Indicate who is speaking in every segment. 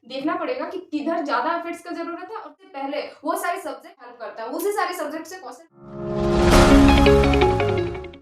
Speaker 1: देखना पड़ेगा कि किधर ज्यादा एफर्ट्स का जरूरत है और उससे पहले वो सारे सब्जेक्ट हेल्प करता है, उसी सारे सब्जेक्ट से question.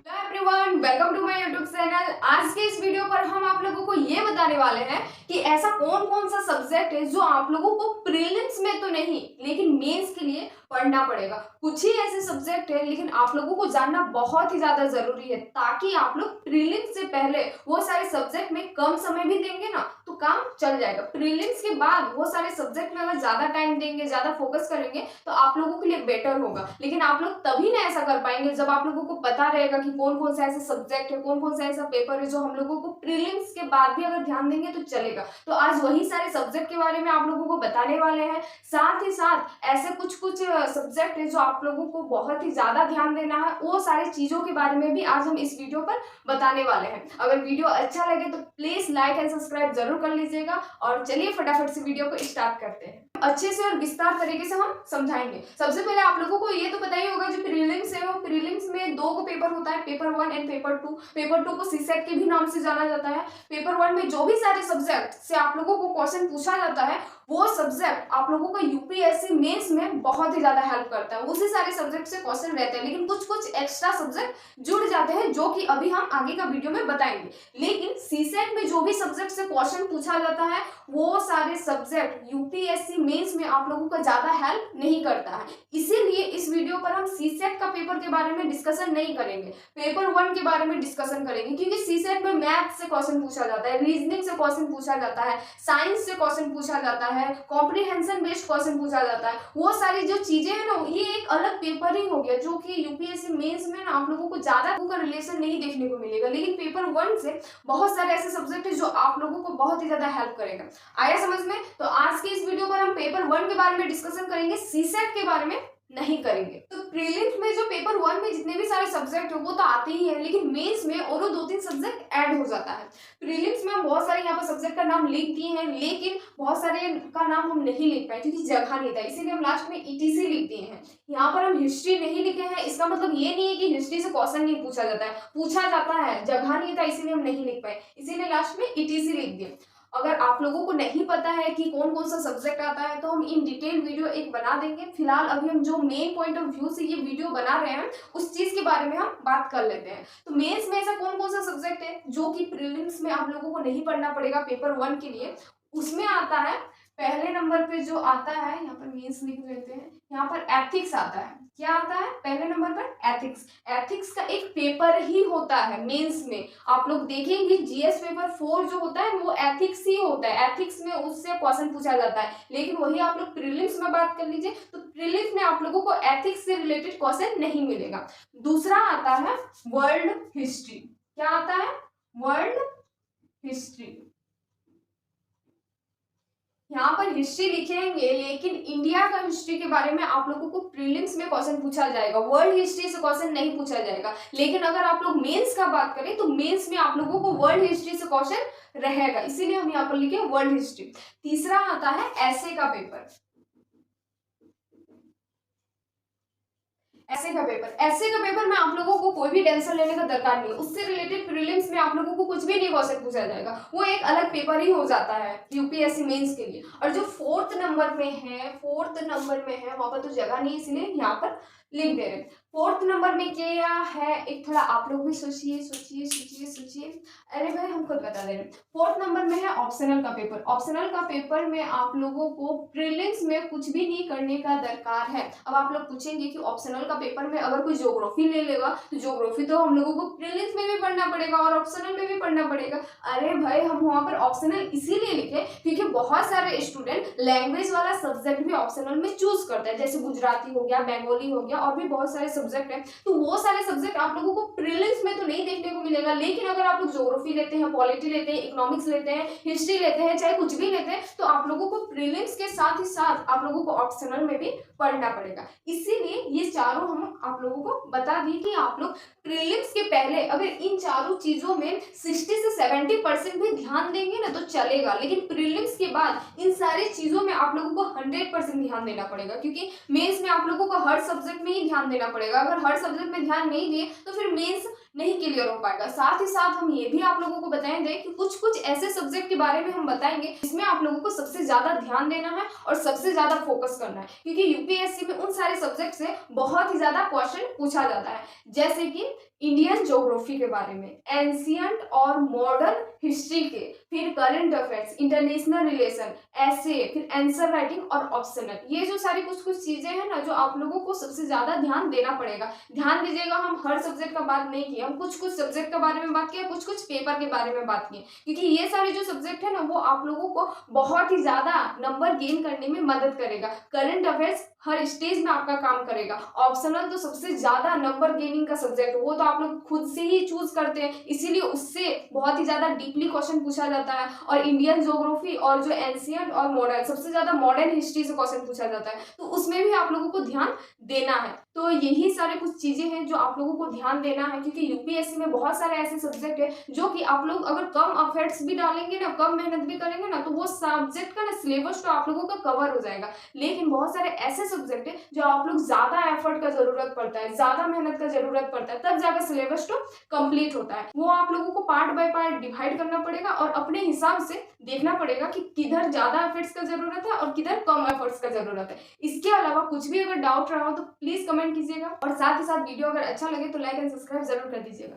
Speaker 1: Hello everyone, welcome to my YouTube channel. आज के इस वीडियो पर हम आप लोगों को ये बताने वाले हैं कि ऐसा कौन कौन सा सब्जेक्ट है जो आप लोगों को प्रीलिम्स में तो नहीं लेकिन मेंस के लिए पढ़ना पड़ेगा। कुछ ही ऐसे सब्जेक्ट है लेकिन आप लोगों को जानना बहुत ही ज्यादा जरूरी है, ताकि आप लोग प्रीलिम्स से पहले वो सारे सब्जेक्ट में कम समय भी देंगे ना तो काम चल जाएगा। प्रीलिम्स के बाद वो सारे सब्जेक्ट में अगर ज्यादा टाइम देंगे, ज्यादा फोकस करेंगे तो आप लोगों के लिए बेटर होगा। लेकिन आप लोग तभी ना ऐसा कर पाएंगे जब आप लोगों को पता रहेगा कि कौन कौन सा ऐसे सब्जेक्ट है, कौन कौन सा ऐसा पेपर है जो हम लोगों को प्रीलिम्स के बाद भी अगर ध्यान देंगे तो चलेगा। तो आज वही सारे सब्जेक्ट के बारे में आप लोगों को बताने वाले हैं। साथ ही साथ ऐसे कुछ कुछ सब्जेक्ट है जो आप लोगों को बहुत ही ज्यादा ध्यान देना है, वो सारी चीजों के बारे में भी आज हम इस वीडियो पर बताने वाले हैं। अगर वीडियो अच्छा लगे तो प्लीज लाइक एंड सब्सक्राइब जरूर कर लीजिएगा। और चलिए फटाफट से वीडियो को स्टार्ट करते हैं। अच्छे से और विस्तार तरीके से हम समझाएंगे। सबसे पहले आप लोगों को ये तो पता ही होगा जो प्रीलिम्स है वो प्रीलिम्स में दो को पेपर होता है, पेपर 1 एंड पेपर 2। पेपर 2 को सीसेट के भी नाम से जाना जाता है। पेपर 1 में जो भी सारे सब्जेक्ट से आप लोगों को क्वेश्चन पूछा जाता है वो सब्जेक्ट आप लोगों को यूपीएससी मेंस में बहुत ही ज्यादा हेल्प करता है। उसी सारे सब्जेक्ट से क्वेश्चन रहते हैं, लेकिन कुछ कुछ एक्स्ट्रा सब्जेक्ट जुड़ जाते हैं जो कि अभी हम आगे का वीडियो में बताएंगे। लेकिन सीसेट में जो भी सब्जेक्ट से क्वेश्चन पूछा जाता है वो सारे सब्जेक्ट यूपीएससी मेंस में आप लोगों को ज्यादा हेल्प नहीं करता है। इसीलिए इस वीडियो पर हम सीसेट का पेपर के बारे में डिस्कशन नहीं करेंगे, पेपर 1 के बारे में डिस्कशन करेंगे। क्योंकि सीसेट में मैथ से क्वेश्चन पूछा जाता है, रीजनिंग से क्वेश्चन पूछा जाता है, साइंस से क्वेश्चन पूछा जाता है, कॉम्प्रिहेंशन बेस्ड क्वेश्चन पूछा जाता है। वो सारी जो चीजें हैं ना ये एक अलग पेपर ही हो गया जो कि यूपीएससी मेंस में ना आप लोगों को ज्यादा का रिलेशन नहीं देखने को मिलेगा। लेकिन पेपर 1 से बहुत सारे ऐसे सब्जेक्ट है जो आप लोगों को बहुत ही ज्यादा हेल्प करेगा। आया समझ में? तो आज के इस वीडियो पर हम पेपर 1 के बारे में डिस्कशन करेंगे, सीसेट के बारे में नहीं करेंगे। तो प्रीलिम्स में जो पेपर 1 में जितने भी सारे सब्जेक्ट है वो तो आते ही है, लेकिन मेंस में और 2-3 सब्जेक्ट ऐड हो जाता है। प्रीलिम्स में हम बहुत सारे यहाँ पर सब्जेक्ट का नाम लिख दिए हैं, लेकिन बहुत सारे का नाम हम नहीं लिख पाए क्योंकि जगह नहीं था, इसीलिए हम लास्ट में ईटीसी लिख दिए हैं। यहाँ पर हम हिस्ट्री नहीं लिखे हैं, इसका मतलब ये नहीं है कि हिस्ट्री से क्वेश्चन नहीं पूछा जाता है, पूछा जाता है, जगह नहीं था इसीलिए हम नहीं लिख पाए, इसीलिए लास्ट में ईटीसी लिख दिए। अगर आप लोगों को नहीं पता है कि कौन कौन सा सब्जेक्ट आता है तो हम इन डिटेल वीडियो एक बना देंगे। फिलहाल अभी हम जो मेन पॉइंट ऑफ व्यू से ये वीडियो बना रहे हैं उस चीज के बारे में हम बात कर लेते हैं। तो मेंस में ऐसा कौन कौन सा सब्जेक्ट है जो कि प्रीलिम्स में आप लोगों को नहीं पढ़ना पड़ेगा पेपर 1 के लिए। उसमें आता है पहले नंबर पे जो आता है, यहाँ पर मेंस लिख लेते हैं, यहाँ पर एथिक्स आता है। क्या आता है पहले नंबर पर? एथिक्स। एथिक्स का एक पेपर ही होता है मेंस में। आप लोग देखेंगे जीएस पेपर 4 जो होता है वो एथिक्स ही होता है, एथिक्स में उससे क्वेश्चन पूछा जाता है। लेकिन वही आप लोग प्रीलिम्स में बात कर लीजिए तो प्रीलिम्स में आप लोगों को एथिक्स से रिलेटेड क्वेश्चन नहीं मिलेगा। दूसरा आता है वर्ल्ड हिस्ट्री। क्या आता है? World history. यहाँ पर हिस्ट्री लिखेंगे लेकिन इंडिया का हिस्ट्री के बारे में आप लोगों को प्रीलिम्स में क्वेश्चन पूछा जाएगा, वर्ल्ड हिस्ट्री से क्वेश्चन नहीं पूछा जाएगा। लेकिन अगर आप लोग मेंस का बात करें तो मेंस में आप लोगों को वर्ल्ड हिस्ट्री से क्वेश्चन रहेगा, इसीलिए हम यहाँ पर लिखे वर्ल्ड हिस्ट्री। तीसरा आता है ऐसे का पेपर। ऐसे का पेपर में आप लोगों को कोई भी टेंशन लेने का दरकार नहीं है, उससे रिलेटेड प्रीलिम्स में आप लोगों को कुछ भी नहीं क्वेश्चन पूछा जाएगा, वो एक अलग पेपर ही हो जाता है यूपीएससी मेंस के लिए। और जो 4th नंबर में है वहां पर तो जगह नहीं इसलिए यहाँ पर लिख दे रहे। 4th नंबर में क्या है एक थोड़ा आप लोग भी सोचिए। अरे भाई हम खुद बता दे रहे हैं। 4th नंबर में है ऑप्शनल का पेपर। ऑप्शनल का पेपर में आप लोगों को प्रीलिम्स में कुछ भी नहीं करने का दरकार है। अब आप लोग पूछेंगे कि ऑप्शनल का पेपर में अगर कोई ज्योग्राफी ले लेगा तो ज्योग्राफी तो हम लोगों को प्रीलिम्स में भी पढ़ना पड़ेगा और ऑप्शनल में भी पढ़ना पड़ेगा। अरे भाई हम वहाँ पर ऑप्शनल इसीलिए लिखे क्योंकि बहुत सारे स्टूडेंट लैंग्वेज वाला सब्जेक्ट भी ऑप्शनल में चूज करते हैं, जैसे गुजराती हो गया, बंगाली हो गया और भी बहुत सारे सब्जेक्ट है। तो वो सारे सब्जेक्ट आप लोगों को प्रीलिम्स में तो नहीं देखने को मिलेगा। लेकिन अगर आप लोग ज्योग्राफी लेते हैं, पॉलिटी लेते हैं, इकोनॉमिक्स लेते हैं, हिस्ट्री लेते हैं, चाहे कुछ भी लेते हैं तो आप लोगों को प्रीलिम्स के साथ ही साथ आप लोगों को ऑप्शनल में भी पढ़ना पड़ेगा। इसीलिए ये चारों हम आप लोगों को बता दी कि आप लोग प्रीलिम्स के पहले अगर इन चारों चीजों में 60 से 70% भी ध्यान देंगे ना तो चलेगा। लेकिन प्रीलिम्स के बाद इन सारी चीजों में आप लोगों को 100% ध्यान देना पड़ेगा, क्योंकि मेंस में आप लोगों को हर सब्जेक्ट में ही ध्यान देना पड़ेगा। अगर हर सब्जेक्ट में ध्यान नहीं दिए तो फिर मेंस नहीं क्लियर हो पाएगा। साथ ही साथ हम ये भी आप लोगों को बताएंगे कि कुछ कुछ ऐसे सब्जेक्ट के बारे में हम बताएंगे जिसमें आप लोगों को सबसे ज्यादा ध्यान देना है और सबसे ज्यादा फोकस करना है, क्योंकि यूपीएससी में उन सारे सब्जेक्ट से बहुत ही ज्यादा क्वेश्चन पूछा जाता है। जैसे कि इंडियन ज्योग्राफी के बारे में, एंशियंट और मॉडर्न हिस्ट्री के, फिर करंट अफेयर्स, इंटरनेशनल रिलेशन, ऐसे, फिर आंसर राइटिंग और ऑप्शनल। ये जो सारी कुछ कुछ चीजें हैं ना जो आप लोगों को सबसे ज्यादा ध्यान देना पड़ेगा। ध्यान दीजिएगा, हम हर सब्जेक्ट का बात नहीं किए, हम कुछ कुछ सब्जेक्ट के बारे में बात किया, कुछ कुछ पेपर के बारे में बात किए, क्योंकि ये सारे जो सब्जेक्ट है ना वो आप लोगों को बहुत ही ज्यादा नंबर गेन करने में मदद करेगा। करंट अफेयर्स हर स्टेज में आपका काम करेगा। ऑप्शनल तो सबसे ज्यादा नंबर गेनिंग का सब्जेक्ट, वो तो आप लोग खुद से ही चूज करते हैं, इसीलिए उससे बहुत ही ज्यादा डीपली क्वेश्चन पूछा जाता है। और इंडियन ज्योग्राफी और जो एंशियंट और मॉडर्न, सबसे ज्यादा मॉडर्न हिस्ट्री से क्वेश्चन पूछा जाता है, तो उसमें भी आप लोगों को ध्यान देना है। तो यही सारे कुछ चीजें हैं जो आप लोगों को ध्यान देना है, क्योंकि यूपीएससी में बहुत सारे ऐसे सब्जेक्ट है जो कि आप लोग अगर कम एफर्ट्स भी डालेंगे ना, कम मेहनत भी करेंगे ना, तो वो सब्जेक्ट का ना सिलेबस तो आप लोगों का कवर हो जाएगा। लेकिन बहुत सारे ऐसे सब्जेक्ट है जो आप लोग ज्यादा एफर्ट का जरूरत पड़ता है, ज्यादा मेहनत का जरूरत पड़ता है, तब जाकर सिलेबस तो कंप्लीट होता है। वो आप लोगों को पार्ट बाय पार्ट डिवाइड करना पड़ेगा और अपने हिसाब से देखना पड़ेगा कि किधर ज्यादा एफर्ट्स का जरूरत है और किधर कम एफर्ट्स का जरूरत है। इसके अलावा कुछ भी अगर डाउट रहा हो तो प्लीज कमेंट कीजिएगा, और साथ ही साथ वीडियो अगर अच्छा लगे तो लाइक एंड सब्सक्राइब जरूर कर दीजिएगा।